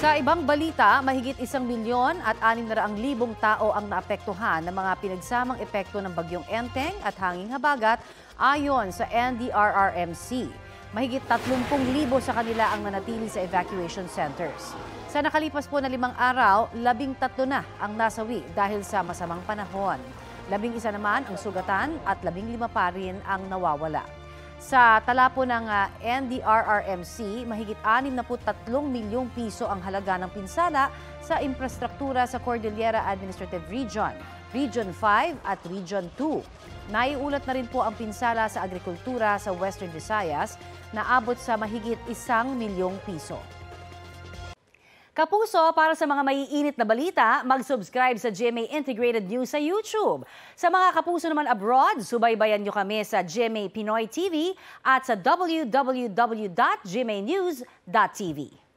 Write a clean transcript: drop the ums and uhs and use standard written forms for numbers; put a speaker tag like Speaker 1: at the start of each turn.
Speaker 1: Sa ibang balita, mahigit 1,600,000 tao ang naapektuhan ng mga pinagsamang epekto ng bagyong Enteng at hanging habagat ayon sa NDRRMC. Mahigit 30,000 sa kanila ang nanatili sa evacuation centers. Sa nakalipas po na 5 araw, 13 na ang nasawi dahil sa masamang panahon. 11 naman ang sugatan at 15 pa rin ang nawawala. Sa tala po ng NDRRMC, mahigit 63 milyong piso ang halaga ng pinsala sa infrastruktura sa Cordillera Administrative Region, Region 5 at Region 2. Naiulat na rin po ang pinsala sa agrikultura sa Western Visayas na abot sa mahigit 1 milyong piso. Kapuso, para sa mga maiinit na balita, mag-subscribe sa GMA Integrated News sa YouTube. Sa mga kapuso naman abroad, subaybayan nyo kami sa GMA Pinoy TV at sa www.gmanews.tv.